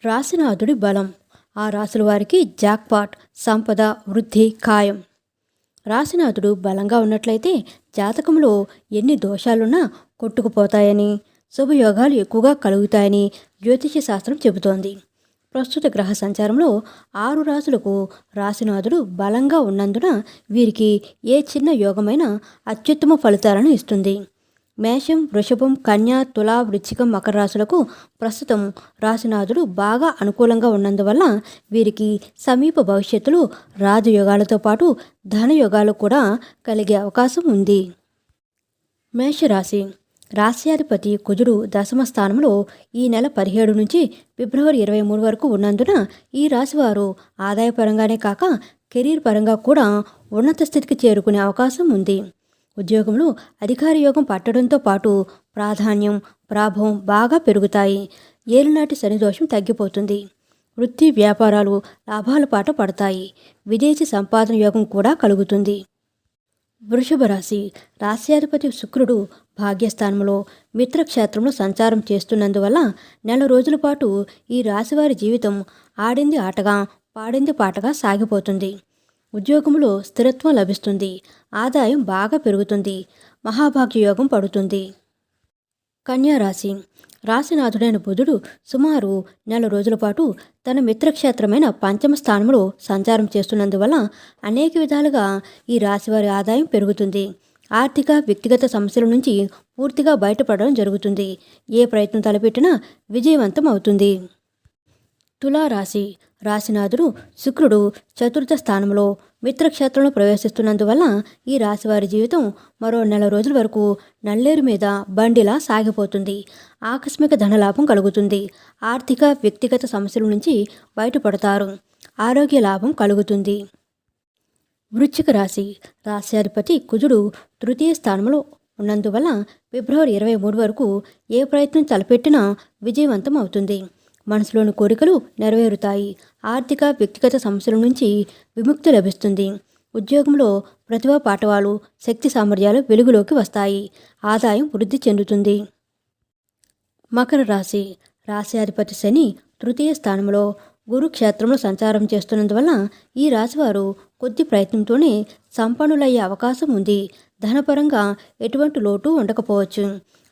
రాశినాథుడి బలం. ఆ రాశుల వారికి జాక్పాట్, సంపద, వృద్ధి ఖాయం. రాశినాథుడు బలంగా ఉన్నట్లయితే జాతకంలో ఎన్ని దోషాలున్నా కొట్టుకుపోతాయని, శుభయోగాలు ఎక్కువగా కలుగుతాయని జ్యోతిష శాస్త్రం చెబుతోంది. ప్రస్తుత గ్రహ సంచారంలో 6 రాశులకు రాశినాథుడు బలంగా ఉన్నందున వీరికి ఏ చిన్న యోగమైనా అత్యుత్తమ ఫలితాలను ఇస్తుంది. మేషం, వృషభం, కన్య, తుల, వృశ్చికం, మకర రాశులకు ప్రస్తుతం రాశినాథుడు బాగా అనుకూలంగా ఉన్నందువల్ల వీరికి సమీప భవిష్యత్తులో రాజయోగాలతో పాటు ధనయోగాలు కూడా కలిగే అవకాశం ఉంది. మేషరాశి. రాశ్యాధిపతి కుజుడు దశమ స్థానంలో ఈ నెల 17 నుంచి ఫిబ్రవరి 23 వరకు ఉన్నందున ఈ రాశివారు ఆదాయపరంగానే కాక కెరీర్ పరంగా కూడా ఉన్నత స్థితికి చేరుకునే అవకాశం ఉంది. ఉద్యోగంలో అధికార యోగం పట్టడంతో పాటు ప్రాధాన్యం, ప్రాభవం బాగా పెరుగుతాయి. ఏలినాటి శనిదోషం తగ్గిపోతుంది. వృత్తి వ్యాపారాలు లాభాల పాట పడతాయి. విదేశీ సంపాదన యోగం కూడా కలుగుతుంది. వృషభ రాశి. రాశ్యాధిపతి శుక్రుడు భాగ్యస్థానంలో మిత్రక్షేత్రంలో సంచారం చేస్తున్నందువల్ల నెల రోజుల పాటు ఈ రాశివారి జీవితం ఆడింది ఆటగా, పాడింది పాటగా సాగిపోతుంది. ఉద్యోగంలో స్థిరత్వం లభిస్తుంది. ఆదాయం బాగా పెరుగుతుంది. మహాభాగ్యయోగం పడుతుంది. కన్యారాశి. రాశినాథుడైన బుధుడు సుమారు నెల రోజుల పాటు తన మిత్రక్షేత్రమైన పంచమ స్థానంలో సంచారం చేస్తున్నందువల్ల అనేక విధాలుగా ఈ రాశివారి ఆదాయం పెరుగుతుంది. ఆర్థిక, వ్యక్తిగత సమస్యల నుంచి పూర్తిగా బయటపడడం జరుగుతుంది. ఏ ప్రయత్నం తలపెట్టినా విజయవంతం అవుతుంది. తులారాశి. రాశినాథుడు శుక్రుడు చతుర్థ స్థానంలో మిత్రక్షేత్రంలో ప్రవేశిస్తున్నందువల్ల ఈ రాశివారి జీవితం మరో నెల రోజుల వరకు నల్లేరు మీద బండిలా సాగిపోతుంది. ఆకస్మిక ధనలాభం కలుగుతుంది. ఆర్థిక, వ్యక్తిగత సమస్యల నుంచి బయటపడతారు. ఆరోగ్య లాభం కలుగుతుంది. వృశ్చిక రాశి. రాశ్యాధిపతి కుజుడు తృతీయ స్థానంలో ఉన్నందువల్ల ఫిబ్రవరి 23 వరకు ఏ ప్రయత్నం తలపెట్టినా విజయవంతం అవుతుంది. మనసులోని కోరికలు నెరవేరుతాయి. ఆర్థిక, వ్యక్తిగత సమస్యల నుంచి విముక్తి లభిస్తుంది. ఉద్యోగంలో ప్రతిభా పాఠవాలు, శక్తి సామర్థ్యాలు వెలుగులోకి వస్తాయి. ఆదాయం వృద్ధి చెందుతుంది. మకర రాశి. రాశ్యాధిపతి శని తృతీయ స్థానంలో గురుక్షేత్రంలో సంచారం చేస్తున్నందువల్ల ఈ రాశివారు కొద్ది ప్రయత్నంతోనే సంపన్నులయ్యే అవకాశం ఉంది. ధనపరంగా ఎటువంటి లోటు ఉండకపోవచ్చు.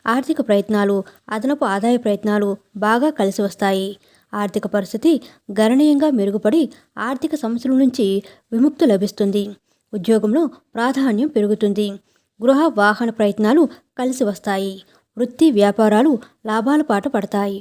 ఆర్థిక ప్రయత్నాలు, అదనపు ఆదాయ ప్రయత్నాలు బాగా కలిసి వస్తాయి. ఆర్థిక పరిస్థితి గణనీయంగా మెరుగుపడి ఆర్థిక సమస్యల నుంచి విముక్తి లభిస్తుంది. ఉద్యోగంలో ప్రాధాన్యం పెరుగుతుంది. గృహ వాహన ప్రయత్నాలు కలిసి వస్తాయి. వృత్తి వ్యాపారాలు లాభాల పాట పడతాయి.